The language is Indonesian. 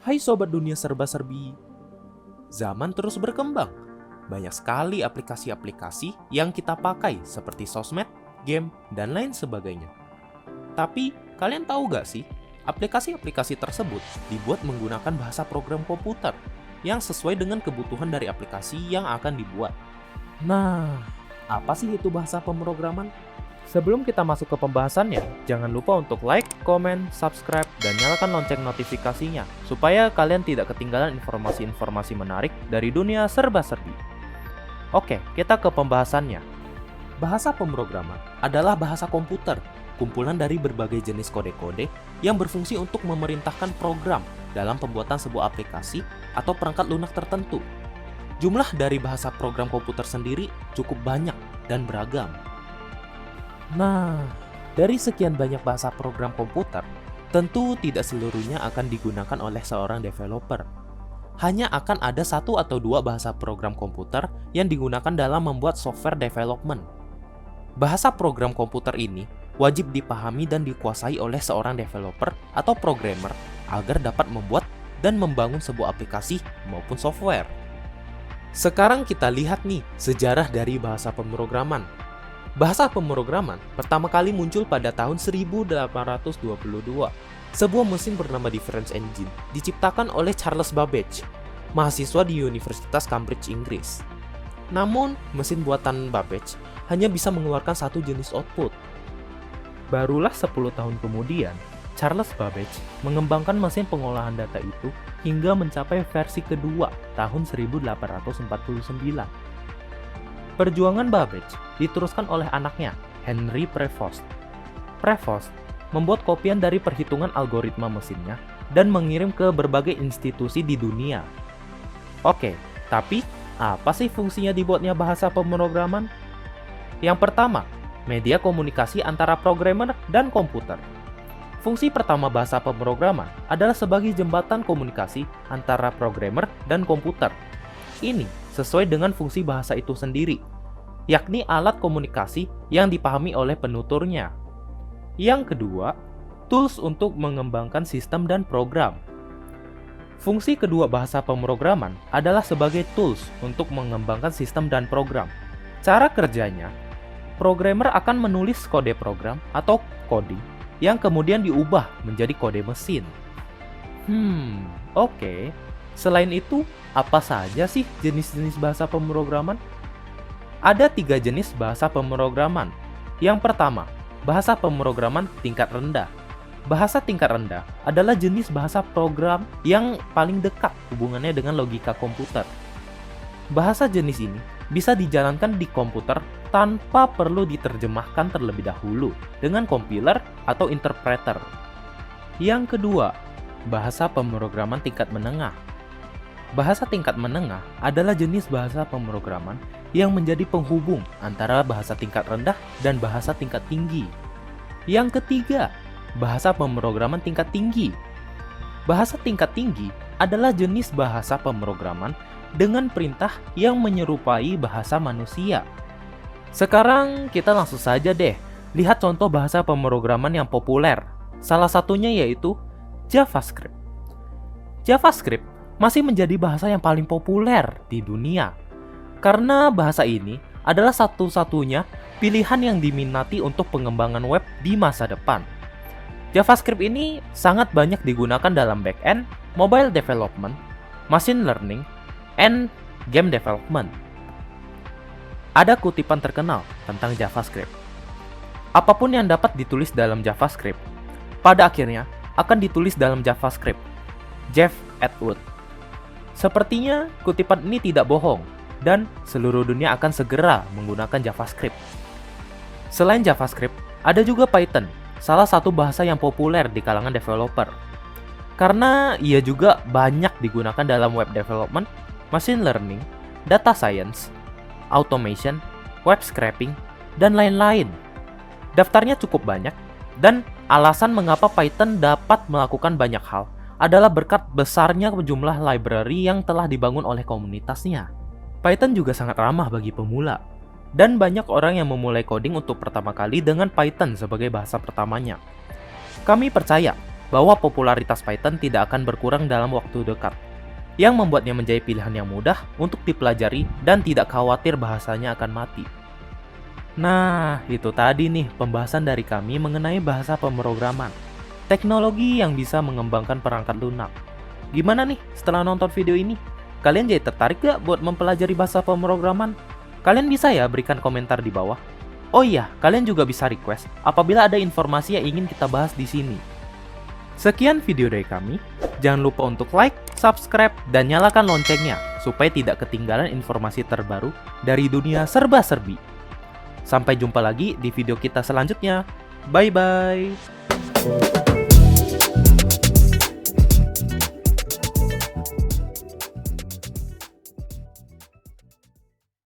Hai sobat dunia serba-serbi, zaman terus berkembang. Banyak sekali aplikasi-aplikasi yang kita pakai seperti sosmed, game, dan lain sebagainya. Tapi, kalian tahu gak sih, aplikasi-aplikasi tersebut dibuat menggunakan bahasa program komputer yang sesuai dengan kebutuhan dari aplikasi yang akan dibuat. Nah, apa sih itu bahasa pemrograman? Sebelum kita masuk ke pembahasannya, jangan lupa untuk like, komen, subscribe, dan nyalakan lonceng notifikasinya supaya kalian tidak ketinggalan informasi-informasi menarik dari dunia serba-serbi. Oke, kita ke pembahasannya. Bahasa pemrograman adalah bahasa komputer, kumpulan dari berbagai jenis kode-kode yang berfungsi untuk memerintahkan program dalam pembuatan sebuah aplikasi atau perangkat lunak tertentu. Jumlah dari bahasa program komputer sendiri cukup banyak dan beragam. Nah, dari sekian banyak bahasa program komputer, tentu tidak seluruhnya akan digunakan oleh seorang developer. Hanya akan ada satu atau dua bahasa program komputer yang digunakan dalam membuat software development. Bahasa program komputer ini wajib dipahami dan dikuasai oleh seorang developer atau programmer agar dapat membuat dan membangun sebuah aplikasi maupun software. Sekarang kita lihat nih sejarah dari bahasa pemrograman. Bahasa pemrograman pertama kali muncul pada tahun 1822. Sebuah mesin bernama Difference Engine diciptakan oleh Charles Babbage, mahasiswa di Universitas Cambridge, Inggris. Namun, mesin buatan Babbage hanya bisa mengeluarkan satu jenis output. Barulah 10 tahun kemudian, Charles Babbage mengembangkan mesin pengolahan data itu hingga mencapai versi kedua tahun 1849. Perjuangan Babbage diteruskan oleh anaknya, Henry Prevost. Prevost membuat kopian dari perhitungan algoritma mesinnya dan mengirim ke berbagai institusi di dunia. Oke, tapi apa sih fungsinya dibuatnya bahasa pemrograman? Yang pertama, media komunikasi antara programmer dan komputer. Fungsi pertama bahasa pemrograman adalah sebagai jembatan komunikasi antara programmer dan komputer. Ini sesuai dengan fungsi bahasa itu sendiri, yakni alat komunikasi yang dipahami oleh penuturnya. Yang kedua, tools untuk mengembangkan sistem dan program. Fungsi kedua bahasa pemrograman adalah sebagai tools untuk mengembangkan sistem dan program. Cara kerjanya, programmer akan menulis kode program atau coding yang kemudian diubah menjadi kode mesin. Oke. Selain itu, apa saja sih jenis-jenis bahasa pemrograman? Ada 3 jenis bahasa pemrograman. Yang pertama, bahasa pemrograman tingkat rendah. Bahasa tingkat rendah adalah jenis bahasa program yang paling dekat hubungannya dengan logika komputer. Bahasa jenis ini bisa dijalankan di komputer tanpa perlu diterjemahkan terlebih dahulu dengan compiler atau interpreter. Yang kedua, bahasa pemrograman tingkat menengah. Bahasa tingkat menengah adalah jenis bahasa pemrograman yang menjadi penghubung antara bahasa tingkat rendah dan bahasa tingkat tinggi. Yang ketiga, bahasa pemrograman tingkat tinggi. Bahasa tingkat tinggi adalah jenis bahasa pemrograman dengan perintah yang menyerupai bahasa manusia. Sekarang kita langsung saja deh lihat contoh bahasa pemrograman yang populer. Salah satunya yaitu JavaScript. JavaScript masih menjadi bahasa yang paling populer di dunia. Karena bahasa ini adalah satu-satunya pilihan yang diminati untuk pengembangan web di masa depan. JavaScript ini sangat banyak digunakan dalam back-end, mobile development, machine learning, and game development. Ada kutipan terkenal tentang JavaScript. Apapun yang dapat ditulis dalam JavaScript, pada akhirnya akan ditulis dalam JavaScript. Jeff Atwood. Sepertinya kutipan ini tidak bohong, dan seluruh dunia akan segera menggunakan JavaScript. Selain JavaScript, ada juga Python, salah satu bahasa yang populer di kalangan developer. Karena ia juga banyak digunakan dalam web development, machine learning, data science, automation, web scraping, dan lain-lain. Daftarnya cukup banyak, dan alasan mengapa Python dapat melakukan banyak hal adalah berkat besarnya jumlah library yang telah dibangun oleh komunitasnya. Python juga sangat ramah bagi pemula, dan banyak orang yang memulai coding untuk pertama kali dengan Python sebagai bahasa pertamanya. Kami percaya bahwa popularitas Python tidak akan berkurang dalam waktu dekat, yang membuatnya menjadi pilihan yang mudah untuk dipelajari dan tidak khawatir bahasanya akan mati. Nah, itu tadi nih pembahasan dari kami mengenai bahasa pemrograman, teknologi yang bisa mengembangkan perangkat lunak. Gimana nih setelah nonton video ini? Kalian jadi tertarik gak buat mempelajari bahasa pemrograman? Kalian bisa ya berikan komentar di bawah. Oh iya, kalian juga bisa request apabila ada informasi yang ingin kita bahas di sini. Sekian video dari kami. Jangan lupa untuk like, subscribe, dan nyalakan loncengnya supaya tidak ketinggalan informasi terbaru dari dunia serba-serbi. Sampai jumpa lagi di video kita selanjutnya. Bye-bye.